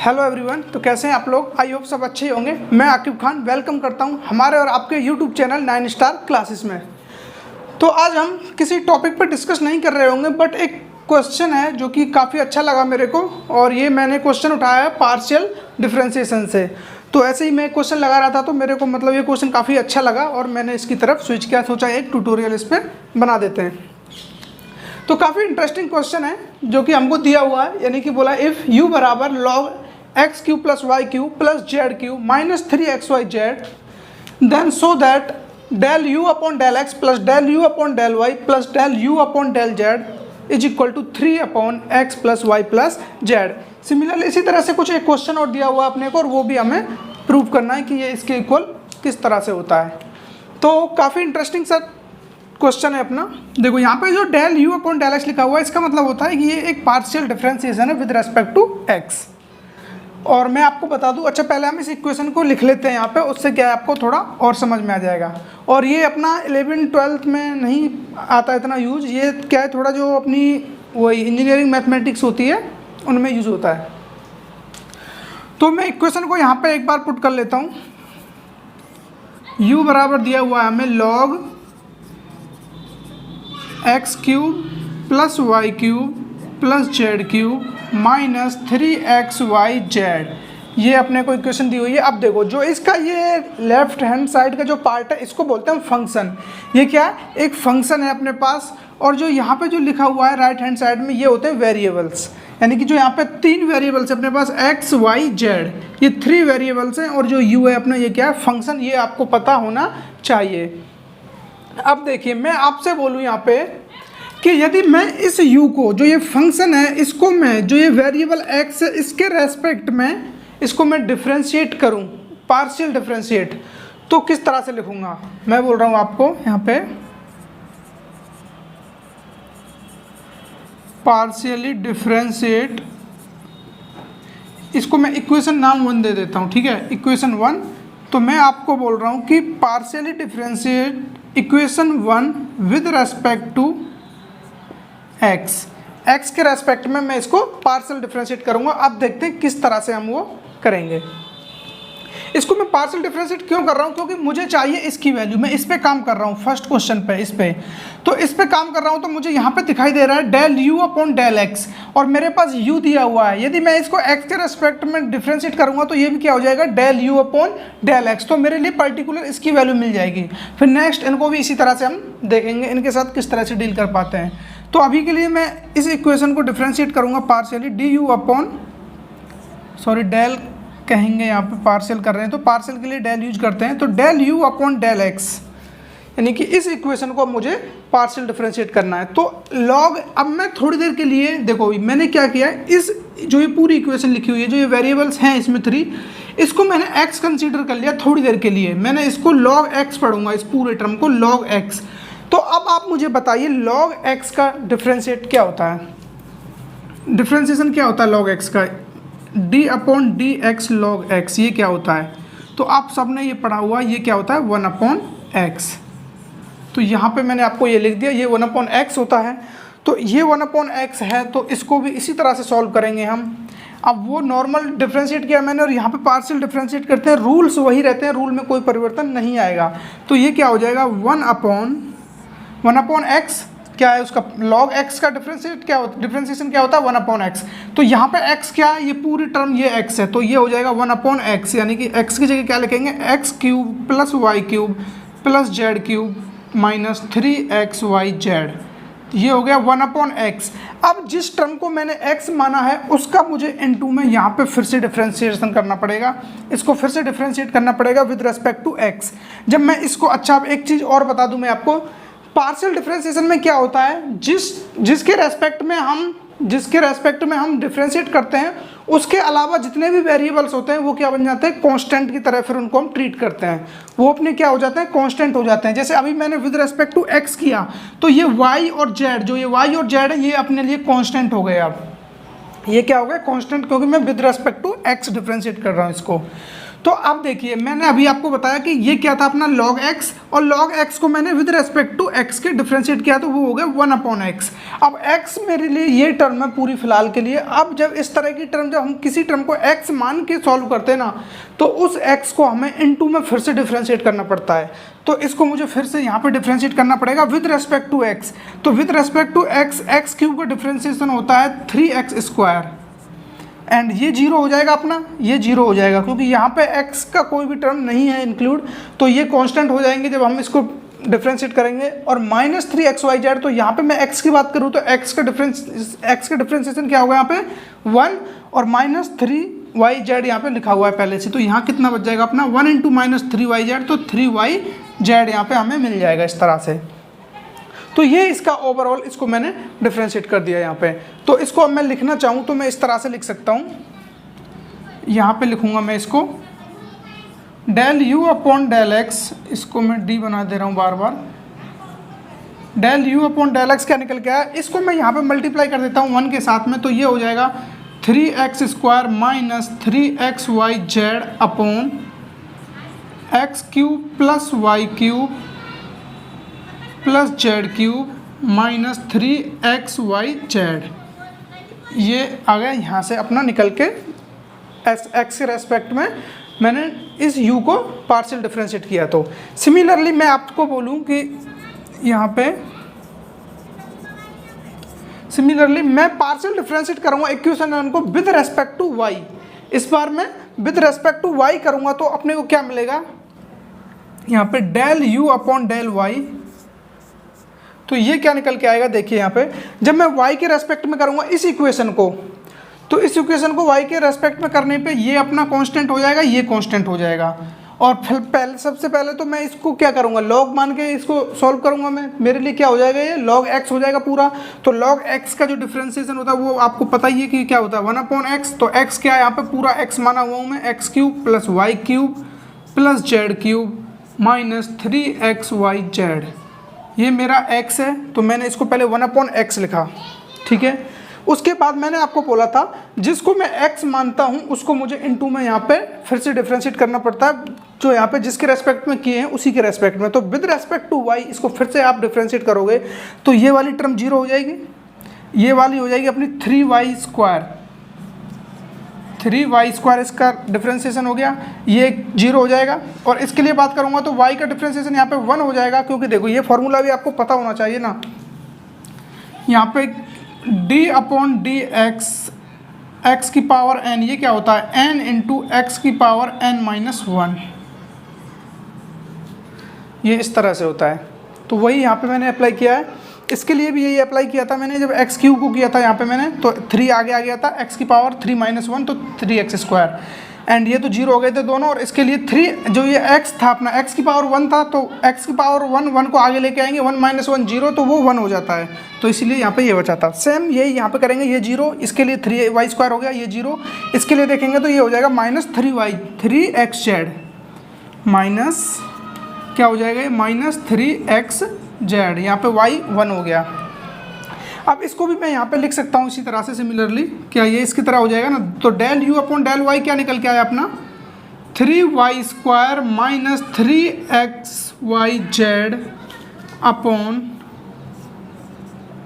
Hello everyone. तो कैसे हैं आप लोग? आई होप सब अच्छे होंगे। मैं आकिब खान वेलकम करता हूं हमारे और आपके यूट्यूब चैनल 9 स्टार क्लासेस में। तो आज हम किसी टॉपिक पर डिस्कस नहीं कर रहे होंगे, बट एक क्वेश्चन है जो कि काफ़ी अच्छा लगा मेरे को, और ये मैंने क्वेश्चन उठाया है पार्शियल डिफरेंशिएशन से। तो ऐसे ही मैं क्वेश्चन लगा रहा था तो मेरे को मतलब ये क्वेश्चन काफ़ी अच्छा लगा और मैंने इसकी तरफ स्विच किया, सोचा एक ट्यूटोरियल इस पर बना देते हैं। तो काफ़ी इंटरेस्टिंग क्वेश्चन है जो कि हमको दिया हुआ है, यानी कि बोला इफ़ u बराबर log x cube plus y cube plus z cube minus 3xyz then so that del u upon del x plus del u upon del y plus del u upon del z is equal to 3 upon x plus y plus z. Similarly इसी तरह से कुछ एक question और दिया हुआ अपने को, और वो भी हमें प्रूव करना है कि ये इसके इक्वल किस तरह से होता है। तो काफ़ी इंटरेस्टिंग सा क्वेश्चन है अपना। देखो यहाँ पे जो del u upon del x लिखा हुआ है, इसका मतलब होता है कि ये एक पार्शियल डिफरेंशिएशन है विद रेस्पेक्ट टू एक्स। और मैं आपको बता दूं, अच्छा पहले हम इस इक्वेशन को लिख लेते हैं यहाँ पे, उससे क्या है आपको थोड़ा और समझ में आ जाएगा। और ये अपना 11th-12th में नहीं आता इतना यूज, ये क्या है थोड़ा जो अपनी वही इंजीनियरिंग मैथमेटिक्स होती है उनमें यूज होता है। तो मैं इक्वेशन को यहाँ पे एक बार पुट कर लेता हूँ। u बराबर दिया हुआ है हमें log x cube plus y cube plus z cube minus 3xyz, ये अपने को इक्वेशन दी हुई है। अब देखो जो इसका ये लेफ्ट हैंड साइड का जो पार्ट है इसको बोलते हैं फंक्शन। ये क्या है? एक फंक्शन है अपने पास। और जो यहाँ पे जो लिखा हुआ है राइट हैंड साइड में, ये होते हैं वेरिएबल्स, यानी कि जो यहाँ पे 3 वेरिएबल्स है अपने पास x y z, ये 3 वेरिएबल्स हैं। और जो u है अपना, ये क्या है? फंक्शन। ये आपको पता होना चाहिए। अब देखिए मैं आपसे बोलूँ यहाँ पे कि यदि मैं इस u को, जो ये फंक्शन है, इसको मैं जो ये वेरिएबल x है इसके रेस्पेक्ट में इसको मैं डिफरेंशिएट करूं, पार्शियल डिफरेंशिएट, तो किस तरह से लिखूंगा? मैं बोल रहा हूं आपको यहाँ पे पार्शियली डिफरेंशिएट, इसको मैं इक्वेशन नाम 1 दे देता हूं, ठीक है, इक्वेशन 1। तो मैं आपको बोल रहा हूं कि partially differentiate equation 1 with respect to x के रेस्पेक्ट में मैं इसको पार्शियल डिफरेंशिएट करूंगा। अब देखते हैं किस तरह से हम वो करेंगे। इसको मैं पार्शियल डिफरेंशिएट क्यों कर रहा हूं? क्योंकि मुझे चाहिए इसकी वैल्यू। मैं इस पे काम कर रहा हूं, फर्स्ट क्वेश्चन पे, इस पे। तो इस पे काम कर रहा हूं तो मुझे यहाँ पे दिखाई दे रहा है del u upon del x, और मेरे पास u दिया हुआ है। यदि मैं इसको x के रेस्पेक्ट में डिफरेंशिएट करूंगा तो ये भी क्या हो जाएगा? Del u upon del x. तो मेरे लिए पर्टिकुलर इसकी वैल्यू मिल जाएगी। फिर नेक्स्ट इनको भी इसी तरह से हम देखेंगे, इनके साथ किस तरह से डील कर पाते हैं। तो अभी के लिए मैं इस इक्वेशन को डिफरेंशिएट करूंगा partially, d u upon, sorry del कहेंगे, यहाँ पे पार्शियल कर रहे हैं तो पार्शियल के लिए डेल यूज करते हैं। तो del u upon del x, यानी कि इस इक्वेशन को मुझे पार्शियल डिफरेंशिएट करना है। तो लॉग, अब मैं थोड़ी देर के लिए, देखो मैंने क्या किया है, इस जो ये पूरी इक्वेशन लिखी हुई है, जो ये वेरिएबल्स हैं इसमें 3, इसको मैंने x कंसीडर कर लिया थोड़ी देर के लिए। मैंने इसको log x पढ़ूंगा, इस पूरे टर्म को log x। तो अब आप मुझे बताइए log x का डिफरेंशिएट क्या होता है? डिफरेंशिएशन क्या होता है log x का? d upon D x log x, ये क्या होता है? तो आप सबने ये पढ़ा हुआ, ये क्या होता है? 1 अपॉन x। तो यहाँ पे मैंने आपको ये लिख दिया, ये 1 अपॉन x होता है। तो ये 1 अपॉन x है, तो इसको भी इसी तरह से सॉल्व करेंगे हम। अब वो नॉर्मल डिफरेंशिएट किया मैंने, और यहाँ पे पार्शियल डिफरेंशिएट करते हैं, रूल्स वही रहते हैं, रूल में कोई परिवर्तन नहीं आएगा। तो ये क्या हो जाएगा? 1 अपॉन x, क्या है उसका? log x का डिफरेंशिएशन क्या होता है? 1 अपॉन x। तो यहाँ पे x क्या है? ये पूरी टर्म ये x है, तो ये हो जाएगा 1 अपॉन x, यानी कि x की जगह क्या लिखेंगे? X cube plus y cube plus z cube minus 3xyz, ये हो गया 1 अपॉन x। अब जिस टर्म को मैंने x माना है उसका मुझे n2 में यहाँ पे फिर से डिफरेंशिएशन करना पड़ेगा, इसको फिर से डिफरेंशिएट करना पड़ेगा विद रेस्पेक्ट टू x। जब मैं इसको, अच्छा अब एक चीज़ और बता दूं मैं आपको, पार्शियल डिफरेंशिएशन में क्या होता है, जिसके रेस्पेक्ट में हम डिफरेंशिएट करते हैं उसके अलावा जितने भी वेरिएबल्स होते हैं वो क्या बन जाते हैं? कांस्टेंट की तरह फिर उनको हम ट्रीट करते हैं, वो अपने क्या हो जाते हैं? कांस्टेंट हो जाते हैं। जैसे अभी मैंने विद रेस्पेक्ट टू एक्स किया तो ये y और z, जो ये y और z है, ये अपने लिए कांस्टेंट हो गए। अब ये क्या हो गया? कांस्टेंट, क्योंकि मैं with respect to x differentiate कर रहा हूँ इसको। तो अब देखिए मैंने अभी आपको बताया कि ये क्या था अपना log x, और log x को मैंने विद रेस्पेक्ट टू x के डिफ्रेंशिएट किया तो वो हो गया 1/x। अब x मेरे लिए ये टर्म है पूरी फिलहाल के लिए। अब जब इस तरह की टर्म, जब हम किसी टर्म को x मान के सॉल्व करते हैं ना, तो उस x को हमें इनटू में फिर से डिफ्रेंशिएट करना पड़ता है। तो इसको मुझे फिर से यहाँ पे डिफ्रेंशिएट करना पड़ेगा विद रेस्पेक्ट टू x। तो with respect to x cube का डिफ्रेंशिएशन होता है 3x², एंड ये जीरो हो जाएगा अपना, ये जीरो हो जाएगा क्योंकि यहाँ पे x का कोई भी टर्म नहीं है इंक्लूड, तो ये कांस्टेंट हो जाएंगे जब हम इसको डिफ्रेंशिएट करेंगे। और -3xyz, तो यहाँ पे मैं x की बात करूँ तो x का डिफ्रेंशिएशन क्या होगा यहाँ पे 1, और -3yz यहाँ पे लिखा हुआ है पहले से, तो यहाँ कितना बच जाएगा अपना 1 × -3yz, तो 3yz यहाँ पे हमें मिल जाएगा इस तरह से। तो ये इसका ओवरऑल, इसको मैंने डिफ्रेंशिएट कर दिया यहाँ पे। तो इसको अब मैं लिखना चाहूँ तो मैं इस तरह से लिख सकता हूँ, यहाँ पे लिखूँगा मैं इसको del u/del x, इसको मैं d बना दे रहा हूँ बार बार। del u/del x क्या निकल के आया, इसको मैं यहाँ पे मल्टीप्लाई कर देता हूँ 1 के साथ में, तो ये हो जाएगा 3x² - 3xyz upon x³ + y³ + z³ -3xyz। ये आ गया यहाँ से अपना निकल के x के रेस्पेक्ट में मैंने इस u को पार्शियल डिफरेंशिएट किया। तो सिमिलरली मैं आपको बोलूँ कि यहाँ पे सिमिलरली मैं पार्शियल डिफरेंशिएट करूँगा इक्वेशन 1 को विद रेस्पेक्ट टू y। इस बार मैं विद रेस्पेक्ट टू y करूँगा तो अपने को क्या मिलेगा, यहाँ पे del u/del y, तो ये क्या निकल के आएगा, देखिए यहाँ पे जब मैं y के रेस्पेक्ट में करूँगा इस इक्वेशन को, तो इस इक्वेशन को y के रेस्पेक्ट में करने पे ये अपना कांस्टेंट हो जाएगा, ये कांस्टेंट हो जाएगा। और फिर सबसे पहले तो मैं इसको क्या करूँगा, log मान के इसको सॉल्व करूँगा मैं, मेरे लिए क्या हो जाएगा, ये log x हो जाएगा पूरा। तो log x का जो डिफ्रेंसिएशन होता है वो आपको पता ही है कि क्या होता है 1/x। तो x क्या है यहाँ पे, पूरा x माना हुआ हूँ मैं, x³ + y³ + z³ -3xyz। ये मेरा x है, तो मैंने इसको पहले 1/x लिखा, ठीक है। उसके बाद मैंने आपको बोला था जिसको मैं x मानता हूँ उसको मुझे इनटू में यहाँ पे फिर से डिफरेंशिएट करना पड़ता है, जो यहाँ पे जिसके रेस्पेक्ट में किए हैं उसी के रेस्पेक्ट में। तो विद रेस्पेक्ट टू y इसको फिर से आप डिफरेंशिएट करोगे तो ये वाली टर्म जीरो हो जाएगी, ये वाली हो जाएगी अपनी 3y² इसका डिफरेंशिएशन हो गया, ये जीरो हो जाएगा। और इसके लिए बात करूँगा तो y का डिफरेंशिएशन यहाँ पे 1 हो जाएगा, क्योंकि देखो ये फॉर्मूला भी आपको पता होना चाहिए ना, यहाँ पे d/dx x की पावर n, ये क्या होता है n × x की पावर n-1, ये इस तरह से होता है। तो वही यहाँ पे मैंने अप्लाई किया है, इसके लिए भी यही अप्लाई किया था मैंने जब x³ को किया था यहाँ पे मैंने, तो 3 आगे आ गया था, x की पावर 3-1 तो 3x², एंड ये तो जीरो हो गए थे दोनों। और इसके लिए 3 जो ये x था अपना, x की पावर 1 था, तो x की पावर 1 को आगे लेके आएंगे, 1 - 1 0, तो वो 1 हो जाता है, तो इसीलिए यहाँ पे ये बचा था। सेम यही यहाँ पे करेंगे, ये जीरो, इसके लिए 3y² हो गया, ये जीरो, इसके लिए देखेंगे तो ये हो जाएगा -3xz माइनस क्या हो जाएगा, -3xz, यहाँ पे y 1 हो गया। अब इसको भी मैं यहाँ पे लिख सकता हूँ इसी तरह से सिमिलरली, क्या ये इसकी तरह हो जाएगा ना। तो del u/del y क्या निकल के आया अपना 3y² - 3xyz upon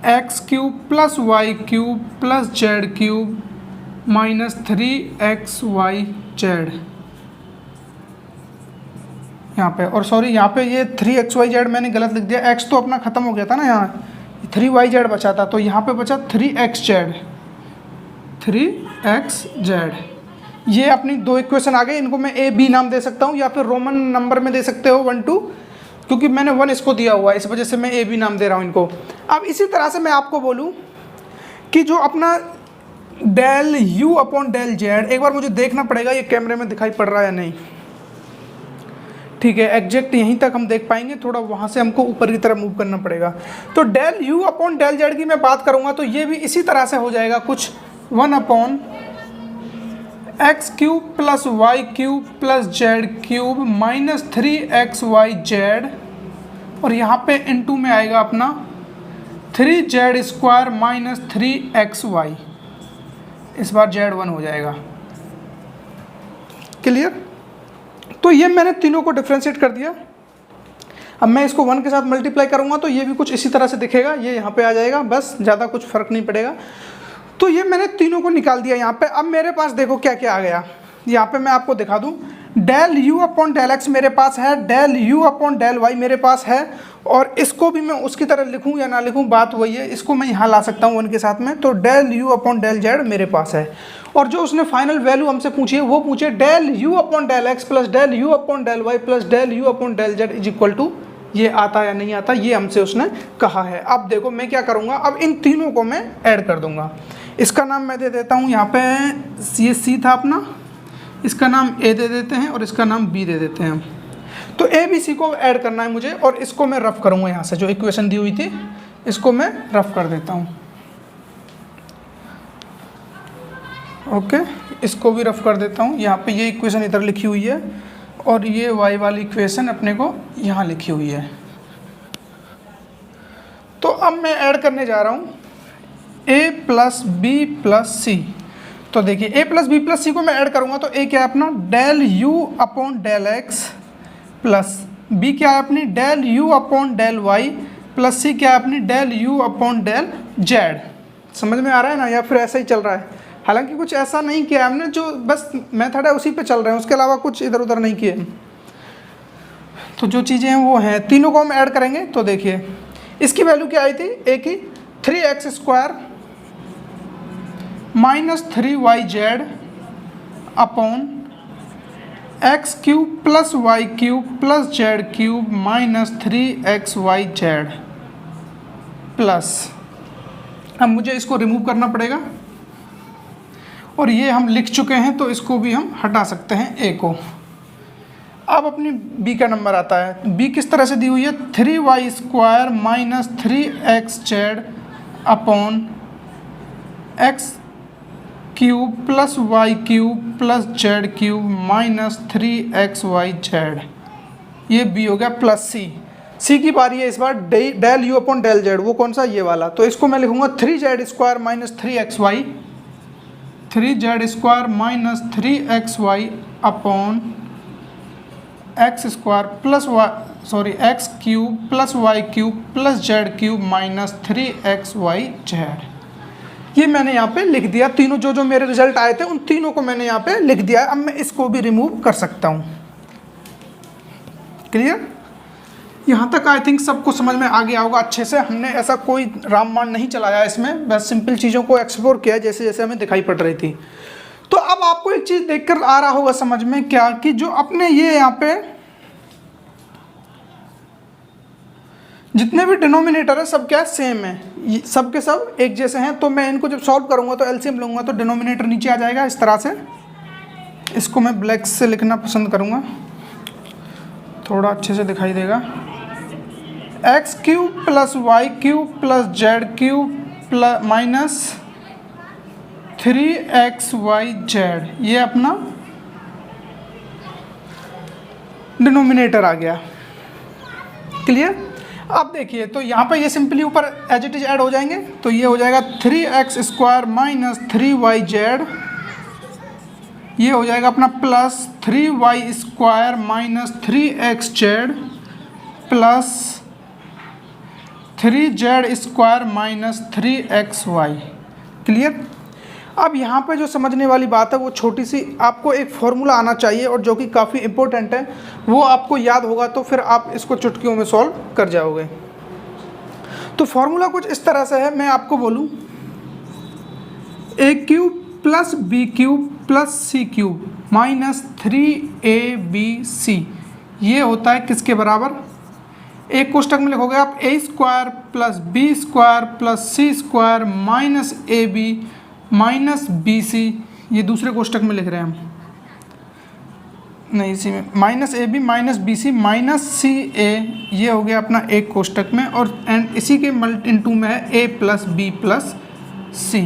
x³ + y³ + z³ -3xyz यहाँ पे। और सॉरी यहाँ पे ये 3xyz मैंने गलत लिख दिया, x तो अपना ख़त्म हो गया था ना, यहाँ 3yz बचा था, तो यहाँ पे बचा 3xz। ये अपनी दो इक्वेशन आ गए, इनको मैं a b नाम दे सकता हूँ या फिर रोमन नंबर में दे सकते हो 1 2, क्योंकि मैंने 1 इसको दिया हुआ है, इस वजह से मैं a b नाम दे रहा हूँ इनको। अब इसी तरह से मैं आपको बोलूँ कि जो अपना del u/del z, एक बार मुझे देखना पड़ेगा ये कैमरे में दिखाई पड़ रहा है या नहीं, ठीक है, एग्जैक्ट यहीं तक हम देख पाएंगे, थोड़ा वहाँ से हमको ऊपर की तरफ मूव करना पड़ेगा। तो del u/del z की मैं बात करूँगा तो ये भी इसी तरह से हो जाएगा कुछ 1/x³ + y³ + z³ -3xyz, और यहाँ पे इनटू में आएगा अपना 3z² - 3xy, इस बार z 1 हो जाएगा। क्लियर? तो ये मैंने तीनों को डिफ्रेंशिएट कर दिया। अब मैं इसको 1 के साथ मल्टीप्लाई करूँगा तो ये भी कुछ इसी तरह से दिखेगा, ये यहाँ पे आ जाएगा, बस ज़्यादा कुछ फ़र्क नहीं पड़ेगा। तो ये मैंने तीनों को निकाल दिया यहाँ पे। अब मेरे पास देखो क्या क्या आ गया, यहाँ पे मैं आपको दिखा दूँ, del u upon del x मेरे पास है, del u upon del y मेरे पास है, और इसको भी मैं उसकी तरह लिखूँ या ना लिखूँ बात वही है, इसको मैं यहाँ ला सकता हूँ 1 के साथ में। तो del u upon del z मेरे पास है, और जो उसने फाइनल वैल्यू हमसे पूछी है वो पूछे del u upon del x plus del u upon del y plus del u upon del z is equal to, ये आता या नहीं आता, ये हमसे उसने कहा है। अब देखो मैं क्या करूँगा, अब इन तीनों को मैं ऐड कर दूंगा। इसका नाम मैं दे देता हूँ यहाँ पे, ये सी था अपना, इसका नाम ए दे देते हैं और इसका नाम बी दे देते हैं। तो ए बी सी को ऐड करना है मुझे, और इसको मैं रफ करूँगा यहाँ से, जो इक्वेशन दी हुई थी इसको मैं रफ कर देता हूँ। ओके, इसको भी रफ कर देता हूँ। यहाँ पे ये इक्वेशन इधर लिखी हुई है और ये वाई वाली इक्वेशन अपने को यहाँ लिखी हुई है। तो अब मैं ऐड करने जा रहा हूँ a plus b plus c. तो देखिए a plus b plus c को मैं ऐड करूँगा तो a क्या है अपना del u upon del x plus b क्या है अपनी del u upon del y plus c क्या है अपनी del u upon del z। समझ में आ रहा है ना, या फिर ऐसा ही चल रहा है? हालांकि कुछ ऐसा नहीं किया हमने, जो बस मेथड है उसी पे चल रहे हैं, उसके अलावा कुछ इधर उधर नहीं किए। तो जो चीज़ें हैं वो हैं, तीनों को हम ऐड करेंगे। तो देखिए इसकी वैल्यू क्या आई थी, a की 3x square minus 3yz upon x cube plus y cube plus z cube minus 3xyz plus, अब मुझे इसको रिमूव करना पड़ेगा और ये हम लिख चुके हैं तो इसको भी हम हटा सकते हैं a को। अब अपनी b का नंबर आता है। b किस तरह से दी हुई है, 3y square minus 3xz upon x cube plus y cube plus z cube minus 3xyz, ये b हो गया प्लस c की बारी है इस बार, del u upon del Z, वो कौन सा, ये वाला। तो इसको मैं लिखूंगा 3z square minus 3xy, 3z square minus 3xy upon x square plus x cube plus y cube plus z cube minus 3xyz। ये मैंने यहाँ पे लिख दिया, तीनों जो मेरे रिजल्ट आए थे उन तीनों को मैंने यहाँ पे लिख दिया। अब मैं इसको भी रिमूव कर सकता हूँ। क्लियर? यहाँ तक आई थिंक सबको समझ में आ गया होगा अच्छे से। हमने ऐसा कोई रामबाण नहीं चलाया इसमें, बस सिंपल चीज़ों को एक्सप्लोर किया जैसे जैसे हमें दिखाई पड़ रही थी। तो अब आपको एक चीज़ देखकर आ रहा होगा समझ में, क्या कि जो अपने ये यहाँ पे जितने भी डिनोमिनेटर है सब क्या सेम है, सब के सब एक जैसे हैं। तो मैं इनको जब सॉल्व करूँगा तो एलसीएम लूँगा तो डिनोमिनेटर नीचे आ जाएगा इस तरह से। इसको मैं ब्लैक से लिखना पसंद करूँगा, थोड़ा अच्छे से दिखाई देगा। X cube plus y cube plus z cube plus minus 3xyz, ये अपना डिनोमिनेटर आ गया। क्लियर? अब देखिए तो यहाँ पर ये सिंपली ऊपर एज इट इज ऐड हो जाएंगे, तो ये हो जाएगा 3x स्क्वायर माइनस 3yz, ये हो जाएगा अपना plus 3y square minus 3xz plus 3z square minus 3xy। Clear? अब यहाँ पे जो समझने वाली बात है वो छोटी सी, आपको एक फॉर्मूला आना चाहिए और जो कि काफ़ी इम्पोर्टेंट है, वो आपको याद होगा तो फिर आप इसको चुटकियों में सॉल्व कर जाओगे। तो फॉर्मूला कुछ इस तरह से है, मैं आपको बोलूँ a cube plus b cube plus c cube minus 3abc, ये होता है किसके बराबर, एक कोष्टक में लिखोगे आप a square plus b square plus c square minus ab minus B c, ये दूसरे कोष्टक में लिख रहे हैं हम, नहीं इसी में minus A B minus B C minus C A, ये हो गया अपना एक कोष्टक में, और एंड इसी के इनटू में है a plus b plus c.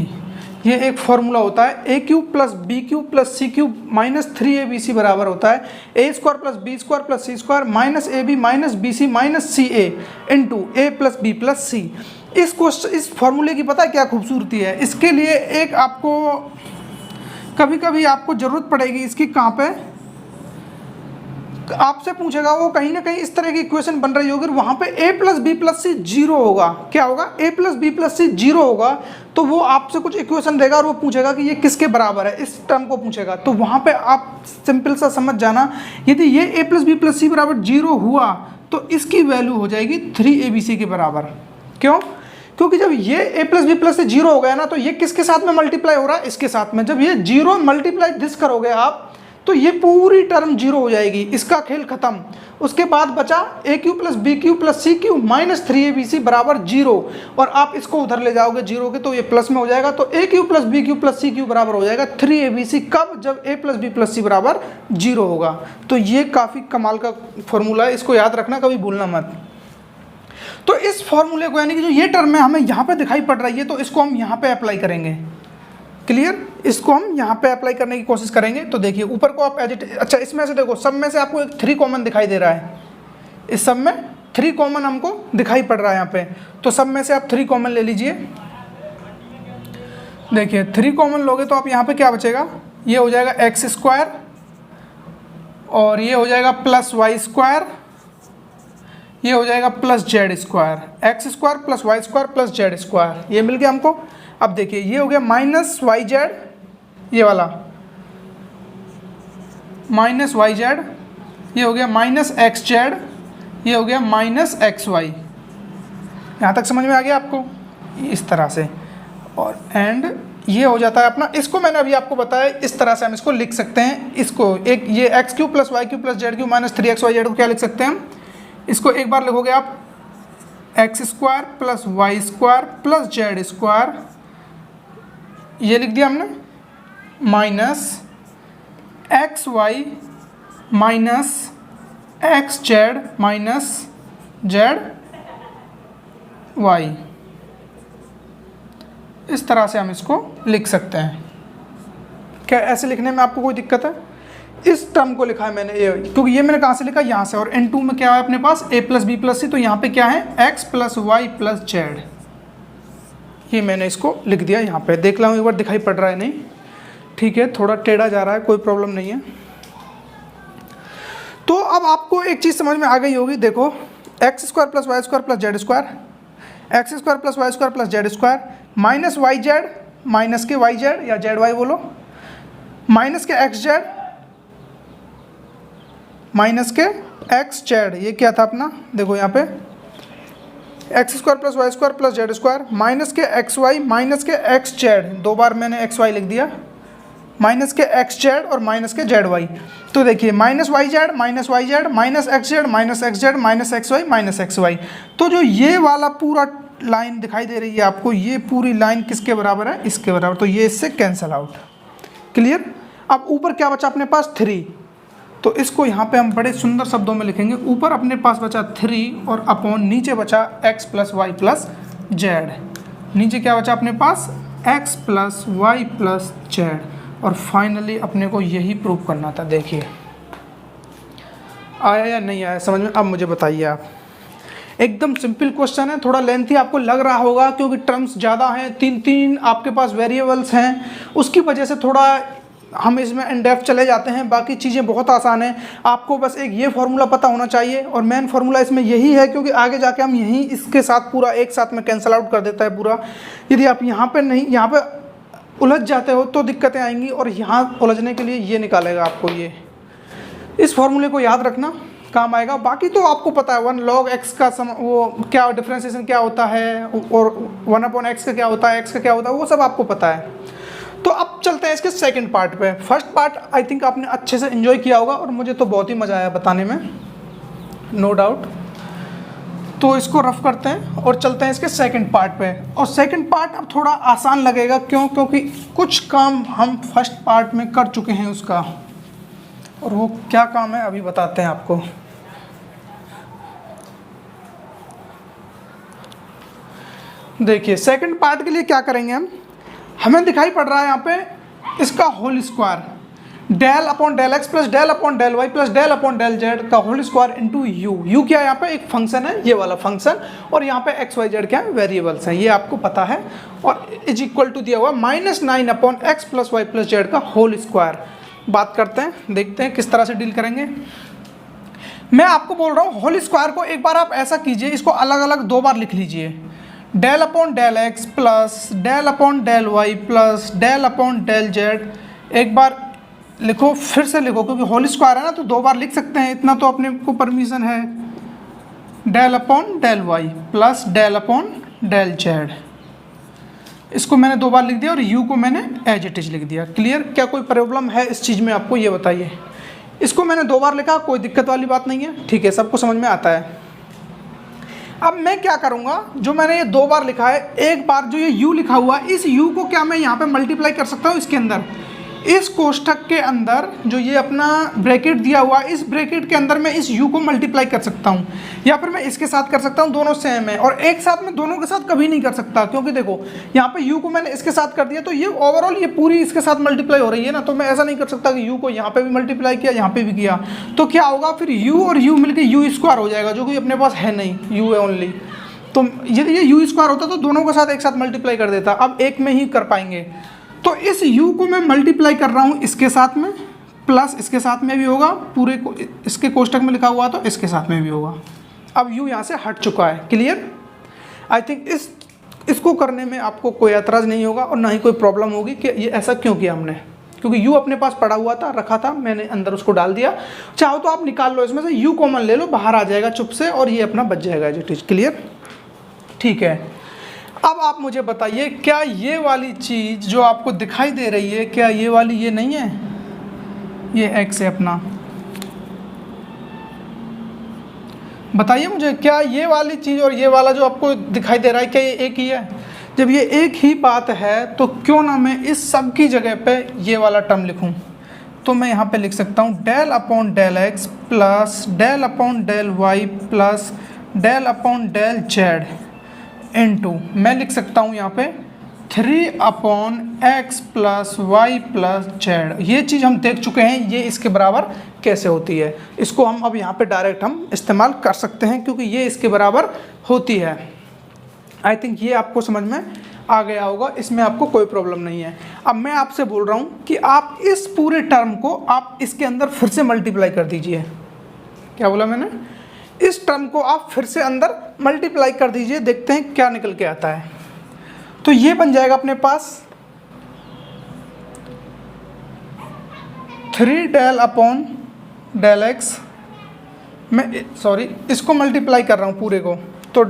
ये एक फॉर्मूला होता है, a cube plus b cube plus c cube minus 3abc बराबर होता है a square plus b square plus c square minus A B minus B C minus C a into a plus b plus c. इस फॉर्मूले की पता है क्या खूबसूरती है, इसके लिए एक आपको कभी कभी आपको ज़रूरत पड़ेगी इसकी, कहाँ पे, आपसे पूछेगा वो कहीं ना कहीं इस तरह की इक्वेशन बन रही होगी, वहाँ पे a plus b plus c zero होगा। क्या होगा? a plus b plus c zero होगा। तो वो आपसे कुछ इक्वेशन देगा और वो पूछेगा कि ये किसके बराबर है, इस टर्म को पूछेगा। तो वहाँ पे आप सिंपल सा समझ जाना, यदि ये a plus b plus c बराबर जीरो हुआ तो इसकी वैल्यू हो जाएगी 3abc के बराबर। क्यों? क्योंकि जब ये a प्लस बी प्लस से जीरो हो गया ना, तो ये किसके साथ में मल्टीप्लाई हो रहा है? इसके साथ में। जब ये जीरो मल्टीप्लाई दिस करोगे आप, तो ये पूरी टर्म जीरो हो जाएगी, इसका खेल खत्म। उसके बाद बचा a cube plus b cube plus c cube minus 3abc बराबर जीरो, और आप इसको उधर ले जाओगे जीरो के, तो ये प्लस में हो जाएगा। तो a cube plus b cube plus c cube बराबर हो जाएगा 3abc। कब? जब a plus b plus c बराबर जीरो होगा। तो ये काफ़ी कमाल का फॉर्मूला है, इसको याद रखना, कभी भूलना मत। तो इस फॉर्मूले को, यानी कि जो ये टर्म है हमें यहाँ पे दिखाई पड़ रही है, तो इसको हम यहाँ पे अप्लाई करेंगे। क्लियर? इसको हम यहाँ पे अप्लाई करने की कोशिश करेंगे। तो देखिए ऊपर को आप अच्छा, इसमें से देखो, सब में से आपको एक 3 कॉमन दिखाई दे रहा है। इस सब में 3 कॉमन हमको दिखाई पड़ रहा है यहाँ पे। तो सब में से आप 3 कॉमन ले लीजिए। देखिए 3 कॉमन लोगे तो आप यहाँ पे क्या बचेगा? ये हो जाएगा एक्स स्क्वायर, और ये हो जाएगा प्लस वाई स्क्वायर, ये हो जाएगा plus z square. X square plus y square plus z square, ये मिल गया हमको। अब देखिए ये हो गया माइनस वाई जेड, ये वाला माइनस वाई जेड, ये हो गया माइनस एक्स जेड, ये हो गया माइनस एक्स वाई। यहाँ तक समझ में आ गया आपको? इस तरह से। और एंड ये हो जाता है अपना, इसको मैंने अभी आपको बताया, इस तरह से हम इसको लिख सकते हैं। इसको एक ये x cube plus y cube plus z cube minus 3xy को क्या लिख सकते हैं हम? इसको एक बार लिखोगे आप x square plus y square plus z square, ये लिख दिया हमने, minus x y minus x z minus z y. इस तरह से हम इसको लिख सकते हैं। क्या ऐसे लिखने में आपको कोई दिक्कत है? इस टर्म को लिखा है मैंने ए, क्योंकि ये मैंने कहाँ से लिखा? यहाँ से। और n2 में क्या है अपने पास? a plus b plus c, तो यहाँ पे क्या है? x plus y plus z. ये मैंने इसको लिख दिया यहाँ पे। देख ला हूँ एक बार दिखाई पड़ रहा है नहीं? ठीक है, थोड़ा टेढ़ा जा रहा है, कोई प्रॉब्लम नहीं है। तो अब आपको एक चीज़ समझ में आ गई होगी। देखो x square plus y square plus z square, x square plus y square plus z square, minus y z, minus के वाई जेड या जेड वाई बोलो, माइनस के एक्स जेड, माइनस के एक्स जेड। ये क्या था अपना? देखो यहाँ पे x square plus y square plus z square, minus के एक्स वाई माइनस के एक्स जेड, 2 बार मैंने एक्स वाई लिख दिया, माइनस के एक्स जेड और माइनस के जेड वाई। तो देखिए minus y z minus y z minus x z minus x z minus x y minus x y. तो जो ये वाला पूरा लाइन दिखाई दे रही है आपको, ये पूरी लाइन किसके बराबर है? इसके बराबर। तो ये इससे कैंसल आउट। क्लियर? अब ऊपर क्या बचा अपने पास? 3। तो इसको यहाँ पे हम बड़े सुंदर शब्दों में लिखेंगे। ऊपर अपने पास बचा 3 और अपॉन नीचे बचा x plus y plus z. नीचे क्या बचा अपने पास? x plus y plus z. और फाइनली अपने को यही प्रूव करना था। देखिए आया या नहीं आया समझ में? अब मुझे बताइए आप। एकदम सिंपल क्वेश्चन है, थोड़ा लेंथी आपको लग रहा होगा क्योंकि टर्म्स ज़्यादा हैं, 3 आपके पास वेरिएबल्स हैं, उसकी वजह से थोड़ा हम इसमें इन डेप्थ चले जाते हैं। बाकी चीज़ें बहुत आसान हैं, आपको बस एक ये फार्मूला पता होना चाहिए। और मेन फार्मूला इसमें यही है क्योंकि आगे जाके हम यहीं इसके साथ पूरा एक साथ में कैंसिल आउट कर देता है पूरा। यदि आप यहाँ पे नहीं, यहाँ पे उलझ जाते हो तो दिक्कतें आएंगी, और यहाँ उलझने के लिए ये निकालेगा आपको। ये इस फार्मूले को याद रखना, काम आएगा। बाकी तो आपको पता है 1 log x का वो क्या डिफ्रेंसिएशन क्या होता है, और 1/x का क्या होता है, x का क्या होता है, वो सब आपको पता है। तो अब चलते हैं इसके सेकंड पार्ट पे। फर्स्ट पार्ट आई थिंक आपने अच्छे से एंजॉय किया होगा, और मुझे तो बहुत ही मज़ा आया बताने में, नो डाउट। तो इसको रफ करते हैं और चलते हैं इसके सेकंड पार्ट पे। और सेकंड पार्ट अब थोड़ा आसान लगेगा, क्यों? क्योंकि कुछ काम हम फर्स्ट पार्ट में कर चुके हैं उसका, और वो क्या काम है अभी बताते हैं आपको। देखिए सेकंड पार्ट के लिए क्या करेंगे हम, हमें दिखाई पड़ रहा है यहाँ पे इसका whole square, del upon del x plus del upon del y plus del upon del z का whole square into u. U क्या है? यहाँ पे एक फंक्शन है, ये वाला फंक्शन, और यहाँ पे एक्स वाई जेड क्या है? वेरिएबल्स हैं, ये आपको पता है। और इज इक्वल टू दिया हुआ -9 upon x plus y plus z का होल स्क्वायर। बात करते हैं, देखते हैं किस तरह से डील करेंगे। मैं आपको बोल रहा हूँ होल स्क्वायर को एक बार आप ऐसा कीजिए, इसको अलग अलग 2 बार लिख लीजिए, del upon del x plus del upon del y plus del upon del z. एक बार लिखो, फिर से लिखो, क्योंकि होल स्क्वायर है ना तो 2 बार लिख सकते हैं, इतना तो अपने को परमिशन है। Del upon del y plus del upon del z, इसको मैंने 2 बार लिख दिया और u को मैंने एज इट इज लिख दिया। क्लियर? क्या कोई प्रॉब्लम है इस चीज़ में आपको, ये बताइए। इसको मैंने 2 बार लिखा, कोई दिक्कत वाली बात नहीं है, ठीक है, सबको समझ में आता है। अब मैं क्या करूंगा, जो मैंने ये 2 बार लिखा है, एक बार जो ये u लिखा हुआ है, इस u को क्या मैं यहाँ पे मल्टीप्लाई कर सकता हूँ इसके अंदर, इस कोष्ठक के अंदर जो ये अपना ब्रैकेट दिया हुआ है, इस ब्रैकेट के अंदर मैं इस u को मल्टीप्लाई कर सकता हूँ, या फिर मैं इसके साथ कर सकता हूँ, दोनों सेम है। और एक साथ में दोनों के साथ कभी नहीं कर सकता, क्योंकि देखो यहाँ पे u को मैंने इसके साथ कर दिया तो ये ओवरऑल ये पूरी इसके साथ मल्टीप्लाई हो रही है ना, तो मैं ऐसा नहीं कर सकता कि u को यहाँ पे भी मल्टीप्लाई किया, यहाँ पे भी किया, तो क्या होगा फिर u और u मिलकर u स्क्वायर हो जाएगा, जो कि अपने पास है नहीं, u है ओनली। तो यदि ये u स्क्वायर होता तो दोनों के साथ एक साथ मल्टीप्लाई कर देता, अब एक में ही कर पाएंगे। तो इस u को मैं मल्टीप्लाई कर रहा हूँ इसके साथ में, प्लस इसके साथ में भी होगा, पूरे को इसके कोष्ठक में लिखा हुआ तो इसके साथ में भी होगा। अब u यहाँ से हट चुका है। क्लियर? आई थिंक इसको करने में आपको कोई एतराज़ नहीं होगा और ना ही कोई प्रॉब्लम होगी कि ये ऐसा क्यों किया हमने, क्योंकि u अपने पास पड़ा हुआ था, रखा था, मैंने अंदर उसको डाल दिया। चाहो तो आप निकाल लो, इसमें से u कॉमन ले लो, बाहर आ जाएगा चुप से और ये अपना बच जाएगा एज इट इज। क्लियर? ठीक है। अब आप मुझे बताइए, क्या ये वाली चीज़ जो आपको दिखाई दे रही है, क्या ये वाली ये नहीं है, ये x है अपना, बताइए मुझे, क्या ये वाली चीज़ और ये वाला जो आपको दिखाई दे रहा है, क्या ये एक ही है? जब ये एक ही बात है तो क्यों ना मैं इस सब की जगह पे ये वाला टर्म लिखूं। तो मैं यहाँ पे लिख सकता हूँ del upon del x plus del upon del y plus del upon del z into, मैं लिख सकता हूँ यहाँ पे 3 upon x plus y plus z. ये चीज़ हम देख चुके हैं, ये इसके बराबर कैसे होती है, इसको हम अब यहाँ पे डायरेक्ट हम इस्तेमाल कर सकते हैं, क्योंकि ये इसके बराबर होती है। आई थिंक ये आपको समझ में आ गया होगा, इसमें आपको कोई प्रॉब्लम नहीं है। अब मैं आपसे बोल रहा हूँ कि आप इस पूरे टर्म को आप इसके अंदर फिर से मल्टीप्लाई कर दीजिए। क्या बोला मैंने? इस टर्म को आप फिर से अंदर मल्टीप्लाई कर दीजिए, देखते हैं क्या निकल के आता है। तो ये बन जाएगा अपने पास 3 डेल अपॉन डेल एक्स, मैं सॉरी इसको मल्टीप्लाई कर रहा हूँ पूरे को, तो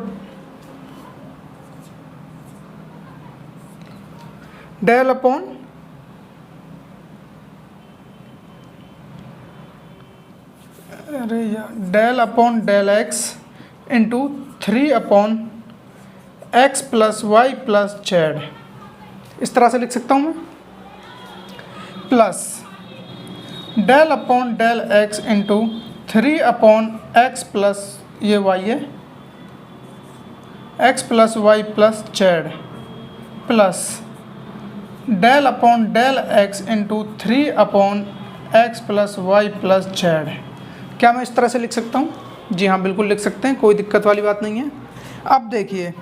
del upon del upon del x into 3 upon x plus y plus z, इस तरह से लिख सकता हूँ मैं, plus del upon del x into 3 upon x plus ये वाई है, x plus y plus z, plus del upon del x into 3 upon x plus y plus Z. क्या मैं इस तरह से लिख सकता हूँ? जी हाँ, बिल्कुल लिख सकते हैं, कोई दिक्कत वाली बात नहीं है। अब देखिए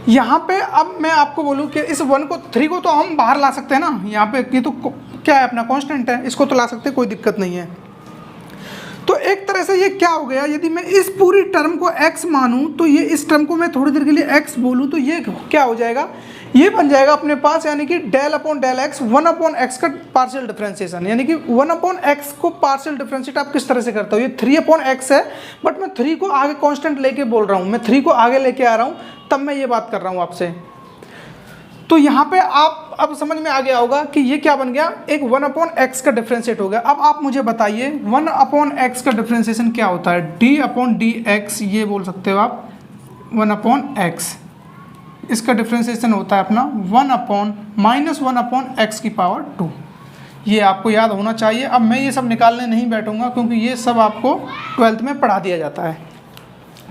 यहाँ पे, अब मैं आपको बोलूँ कि इस 1 को 3 को तो हम बाहर ला सकते हैं ना, यहाँ पे ये तो क्या है अपना कांस्टेंट है, इसको तो ला सकते हैं, कोई दिक्कत नहीं है। तो एक तरह से ये क्या हो गया, यदि मैं इस पूरी टर्म को x मानूं तो ये इस टर्म को मैं थोड़ी देर के लिए x बोलूं तो ये क्या हो जाएगा, ये बन जाएगा अपने पास, यानी कि del upon del x 1 upon x का पार्शियल डिफरेंशिएशन, यानी कि 1 अपॉन एक्स को पार्शियल डिफरेंशिएट आप किस तरह से करते हो, ये 3 अपॉन एक्स है, बट मैं 3 को आगे कांस्टेंट लेके बोल रहा हूँ, मैं 3 को आगे लेके आ रहा हूँ, तब मैं ये बात कर रहा हूँ आपसे। तो यहाँ पे आप अब समझ में आ गया होगा कि ये क्या बन गया, एक 1 अपॉन एक्स का डिफरेंशिएट हो गया। अब आप मुझे बताइए 1 अपॉन एक्स का डिफरेंशिएशन क्या होता है, डी अपॉन डी एक्स, ये बोल सकते हो आप 1 अपॉन एक्स, इसका डिफरेंशिएशन होता है अपना 1 अपॉन माइनस 1 अपॉन एक्स की पावर 2। ये आपको याद होना चाहिए। अब मैं ये सब निकालने नहीं बैठूंगा क्योंकि ये सब आपको 12th में पढ़ा दिया जाता है,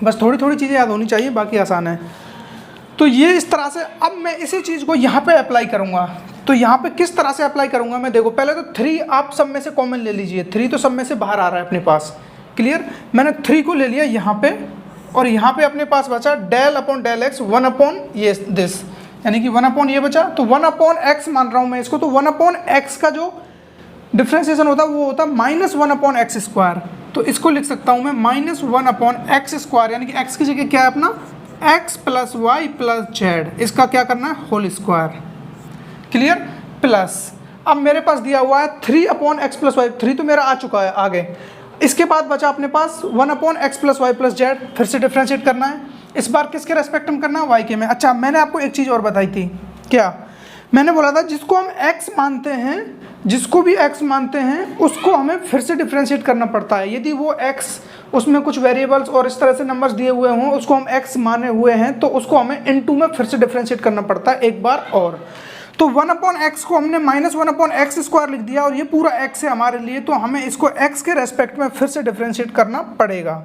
बस थोड़ी थोड़ी चीज़ें याद होनी चाहिए, बाकी आसान है। तो ये इस तरह से, अब मैं इसी चीज़ को यहाँ पे अप्लाई करूँगा। तो यहाँ पे किस तरह से अप्लाई करूँगा मैं, देखो पहले तो 3 आप सब में से कॉमन ले लीजिए, 3 तो सब में से बाहर आ रहा है अपने पास, क्लियर। मैंने 3 को ले लिया यहाँ पे, और यहाँ पे अपने पास बचा del upon del x 1 upon ये दिस, यानी कि 1 अपॉन ये बचा, तो 1 अपॉन एक्स मान रहा हूँ मैं इसको, तो 1 अपॉन एक्स का जो डिफ्रेंसिएशन होता है वो होता है -1/x²। तो इसको लिख सकता हूँ मैं -1/x², यानी कि x की जगह क्या है अपना x + y + z, इसका क्या करना है होल स्क्वायर। क्लियर। प्लस अब मेरे पास दिया हुआ है 3/x + y, 3 तो मेरा आ चुका है आगे। इसके बाद बचा अपने पास 1/x + y + z, फिर से डिफ्रेंशिएट करना है। इस बार किसके रेस्पेक्ट में करना है y के में। अच्छा मैंने आपको एक चीज़ और बताई थी, क्या मैंने बोला था जिसको हम x मानते हैं, जिसको भी x मानते हैं उसको हमें फिर से डिफ्रेंशिएट करना पड़ता है। यदि वो x उसमें कुछ वेरिएबल्स और इस तरह से नंबर्स दिए हुए हों, उसको हम x माने हुए हैं, तो उसको हमें इनटू में फिर से डिफ्रेंशिएट करना पड़ता है एक बार और। तो 1/x को हमने -1/x² लिख दिया और ये पूरा x है हमारे लिए, तो हमें इसको x के रेस्पेक्ट में फिर से डिफ्रेंशिएट करना पड़ेगा।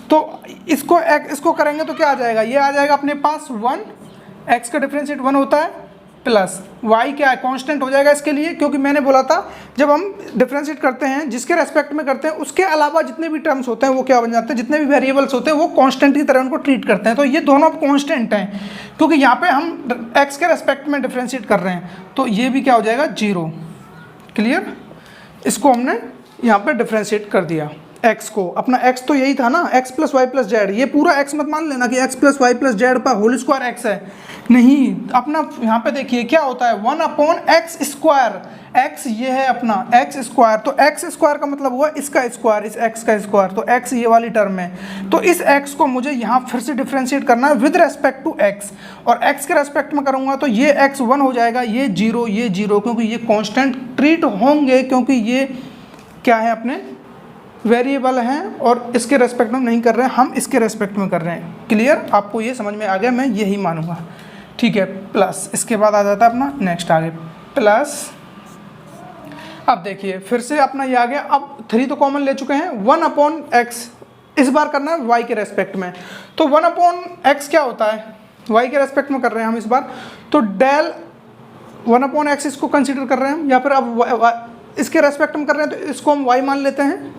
तो इसको करेंगे तो क्या आ जाएगा, ये आ जाएगा अपने पास 1, x का डिफ्रेंशिएट 1 होता है, प्लस y क्या है कांस्टेंट हो जाएगा इसके लिए, क्योंकि मैंने बोला था जब हम डिफ्रेंशिएट करते हैं जिसके रेस्पेक्ट में करते हैं उसके अलावा जितने भी टर्म्स होते हैं वो क्या बन जाते हैं, जितने भी वेरिएबल्स होते हैं वो कांस्टेंट की तरह उनको ट्रीट करते हैं। तो ये दोनों अब कांस्टेंट हैं क्योंकि यहाँ पे हम x के रेस्पेक्ट में डिफ्रेंशिएट कर रहे हैं, तो ये भी क्या हो जाएगा 0। क्लियर। इसको हमने यहाँ पे डिफ्रेंशिएट कर दिया x को, अपना x तो यही था ना x + y + z, ये पूरा x मत मान लेना कि x + y + z पर होल स्क्वायर x है, नहीं, अपना यहाँ पे देखिए क्या होता है 1/x², x ये है अपना x², तो x² का मतलब हुआ इसका स्क्वायर, इस x का स्क्वायर, तो x ये वाली टर्म है। तो इस x को मुझे यहाँ फिर से डिफ्रेंशिएट करना है विद रेस्पेक्ट टू x, और x के रेस्पेक्ट में करूँगा तो ये x 1 हो जाएगा, ये 0, ये 0, क्योंकि ये कॉन्स्टेंट ट्रीट होंगे, क्योंकि ये क्या है अपने वेरिएबल हैं और इसके रेस्पेक्ट में नहीं कर रहे हैं, हम इसके रेस्पेक्ट में कर रहे हैं। क्लियर, आपको ये समझ में आ गया, मैं यही मानूंगा। ठीक है, प्लस इसके बाद आ जाता है अपना नेक्स्ट आगे प्लस। अब देखिए फिर से अपना ये आ गया, अब 3 तो कॉमन ले चुके हैं, 1/x इस बार करना है y के रेस्पेक्ट में। तो 1/x क्या होता है, y के रेस्पेक्ट में कर रहे हैं हम इस बार, तो डेल 1/x इसको कंसिडर कर रहे हैं, या फिर अब इसके रेस्पेक्ट में कर रहे हैं तो इसको हम y मान लेते हैं,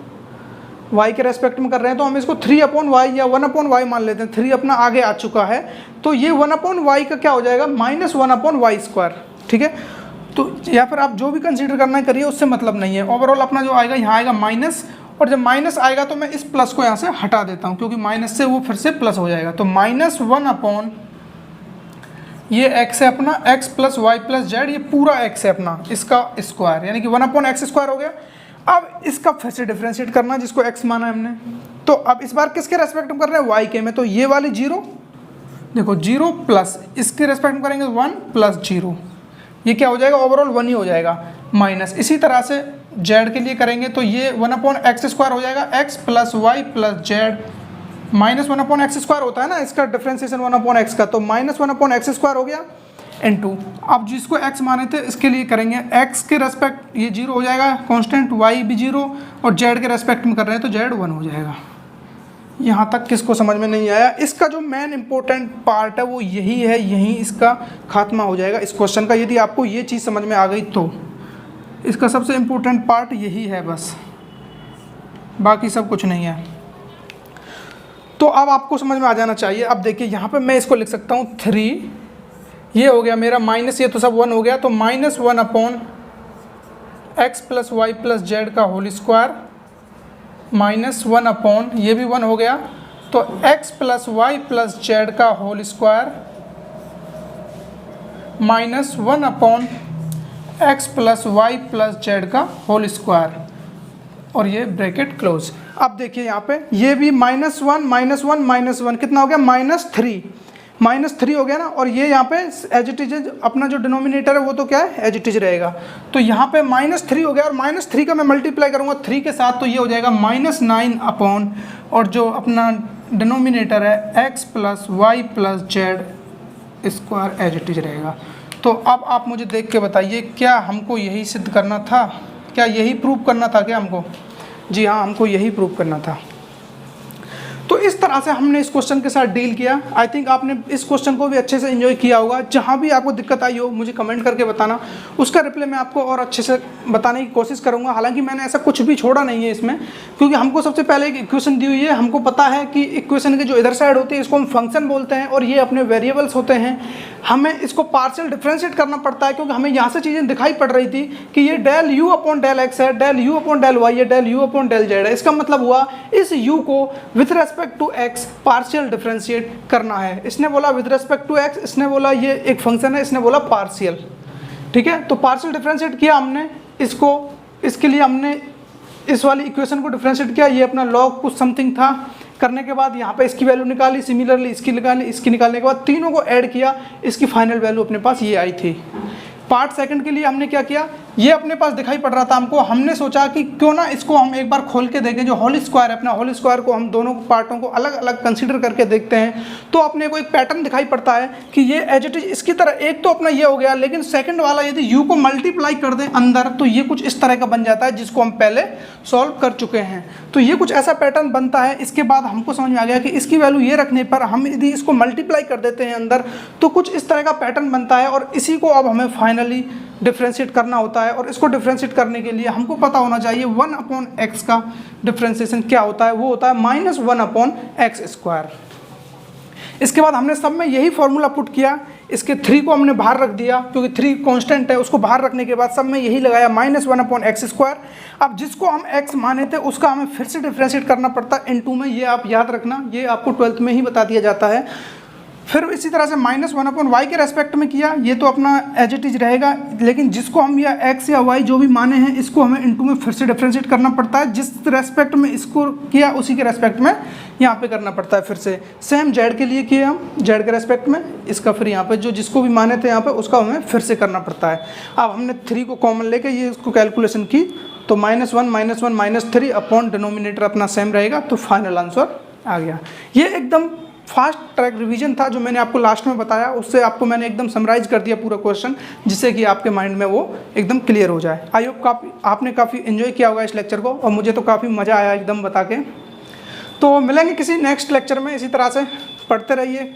y के रेस्पेक्ट में कर रहे हैं तो हम इसको 3/y या 1/y मान लेते हैं, 3 अपना आगे आ चुका है, तो ये 1/y का क्या हो जाएगा -1/y²। ठीक है, तो या फिर आप जो भी कंसीडर करना है करिए, उससे मतलब नहीं है। ओवरऑल अपना जो आएगा यहाँ आएगा माइनस, और जब माइनस आएगा तो मैं इस प्लस को यहाँ से हटा देता हूँ क्योंकि माइनस से वो फिर से प्लस हो जाएगा। तो -1/ ये x है अपना, x + y + z, ये पूरा x है अपना, इसका स्क्वायर, यानी कि 1/x² हो गया। अब इसका फिर से डिफ्रेंशिएट करना जिसको x माना है हमने, तो अब इस बार किसके रेस्पेक्ट में कर रहे हैं y के में, तो ये वाली 0, देखो 0 प्लस इसके रेस्पेक्ट में करेंगे 1 + 0, ये क्या हो जाएगा ओवरऑल 1 ही हो जाएगा, माइनस इसी तरह से z के लिए करेंगे तो ये 1/x² हो जाएगा, x + y + z, -1/x² होता है ना इसका डिफ्रेंशिएशन 1/x का, तो -1/x² हो गया इनटू, अब जिसको x माने थे इसके लिए करेंगे x के रेस्पेक्ट ये 0 हो जाएगा कांस्टेंट, y भी 0, और z के रेस्पेक्ट में कर रहे हैं तो z 1 हो जाएगा। यहाँ तक किसको समझ में नहीं आया, इसका जो मेन इंपॉर्टेंट पार्ट है वो यही है, यही इसका खात्मा हो जाएगा इस क्वेश्चन का। यदि आपको ये चीज़ समझ में आ गई तो इसका सबसे इम्पोर्टेंट पार्ट यही है बस, बाकी सब कुछ नहीं है। तो अब आपको समझ में आ जाना चाहिए। अब देखिए यहाँ पे मैं इसको लिख सकता हूँ 3, ये हो गया मेरा माइनस, ये तो सब 1 हो गया, तो -1/x + y + z का होल स्क्वायर, -1/ ये भी 1 हो गया, तो x + y + z का whole square, -1/x + y + z का होल स्क्वायर, और ये ब्रैकेट क्लोज। अब देखिए यहाँ पे ये भी -1 कितना हो गया -3 हो गया ना, और ये यहाँ पे एज इट इज अपना जो डिनोमिनेटर है वो तो क्या है एज इट इज रहेगा, तो यहाँ पे -3 हो गया, और -3 का मैं मल्टीप्लाई करूँगा 3 के साथ तो ये हो जाएगा -9/, और जो अपना डिनोमिनेटर है x + y + z square as it is रहेगा। तो अब आप मुझे देख के बताइए क्या हमको यही सिद्ध करना था, क्या यही प्रूव करना था क्या हमको? जी हाँ, हमको यही प्रूव करना था। तो इस तरह से हमने इस क्वेश्चन के साथ डील किया। आई थिंक आपने इस क्वेश्चन को भी अच्छे से एंजॉय किया होगा। जहाँ भी आपको दिक्कत आई हो मुझे कमेंट करके बताना, उसका रिप्लाई मैं आपको और अच्छे से बताने की कोशिश करूँगा। हालांकि मैंने ऐसा कुछ भी छोड़ा नहीं है इसमें, क्योंकि हमको सबसे पहले एक इक्वेशन दी हुई है। हमको पता है कि इक्वेशन की जो इधर साइड होती है इसको हम फंक्शन बोलते हैं और ये अपने वेरिएबल्स होते हैं। हमें इसको पार्शियल डिफ्रेंशिएट करना पड़ता है, क्योंकि हमें यहाँ से चीज़ें दिखाई पड़ रही थी कि ये del u upon del x है, del u upon del y है, del u upon del z है। इसका मतलब हुआ इस यू को with respect to x partial differentiate करना है। इसने बोला विथ रेस्पेक्ट टू एक्स, इसने बोला ये एक फंक्शन है, इसने बोला पार्शियल। ठीक है, तो पार्शियल डिफ्रेंशिएट किया हमने इसको, इसके लिए हमने इस वाली इक्वेशन को डिफ्रेंशिएट किया। ये अपना लॉग कुछ समथिंग था, करने के बाद यहाँ पे इसकी वैल्यू निकाली, सिमिलरली इसकी निकाली, इसकी निकालने के बाद तीनों को ऐड किया, इसकी फाइनल वैल्यू अपने पास ये आई थी। पार्ट सेकंड के लिए हमने क्या किया, ये अपने पास दिखाई पड़ रहा था हमको, हमने सोचा कि क्यों ना इसको हम एक बार खोल के देखें। जो होल स्क्वायर है, अपना होल स्क्वायर को हम दोनों पार्टों को अलग अलग कंसीडर करके देखते हैं, तो अपने को एक पैटर्न दिखाई पड़ता है कि ये एज इट इज इसकी तरह, एक तो अपना ये हो गया, लेकिन सेकंड वाला यदि यू को मल्टीप्लाई कर दें अंदर तो ये कुछ इस तरह का बन जाता है, जिसको हम पहले सॉल्व कर चुके हैं। तो ये कुछ ऐसा पैटर्न बनता है। इसके बाद हमको समझ में आ गया कि इसकी वैल्यू ये रखने पर हम यदि इसको मल्टीप्लाई कर देते हैं अंदर तो कुछ इस तरह का पैटर्न बनता है, और इसी को अब हमें फाइनली डिफ्रेंशिएट करना होता है। और इसको डिफ्रेंशिएट करने के लिए हमको पता होना चाहिए 1 अपॉन एक्स का डिफ्रेंशिएशन क्या होता है, वो होता है -1 अपॉन एक्स स्क्वायर। इसके बाद हमने सब में यही फॉर्मूला पुट किया, इसके 3 को हमने बाहर रख दिया क्योंकि 3 कांस्टेंट है, उसको बाहर रखने के बाद सब में यही लगाया -1 अपॉन एक्स स्क्वायर। अब जिसको हम x माने थे उसका हमें फिर से डिफ्रेंशिएट करना पड़ता है इनटू में, ये आप याद रखना, ये आपको 12th में ही बता दिया जाता है। फिर इसी तरह से -1 अपॉन वाई के रेस्पेक्ट में किया, ये तो अपना एज इट इज रहेगा, लेकिन जिसको हम या x या y जो भी माने हैं इसको हमें इनटू में फिर से डिफ्रेंशिएट करना पड़ता है। जिस रेस्पेक्ट में इसको किया उसी के रेस्पेक्ट में यहाँ पे करना पड़ता है। फिर से सेम z के लिए किए हम, z के रेस्पेक्ट में, इसका फिर यहाँ पे जो जिसको भी माने थे यहाँ पे उसका हमें फिर से करना पड़ता है। अब हमने 3 को कॉमन लेके ये इसको कैलकुलेशन की तो -1 -3 अपॉन डिनोमिनेटर अपना सेम रहेगा, तो फाइनल आंसर आ गया। ये एकदम फास्ट ट्रैक रिवीजन था जो मैंने आपको लास्ट में बताया, उससे आपको मैंने एकदम समराइज कर दिया पूरा क्वेश्चन, जिससे कि आपके माइंड में वो एकदम क्लियर हो जाए। आई होप आपने काफ़ी एंजॉय किया होगा इस लेक्चर को, और मुझे तो काफ़ी मज़ा आया एकदम बता के। तो मिलेंगे किसी नेक्स्ट लेक्चर में, इसी तरह से पढ़ते रहिए।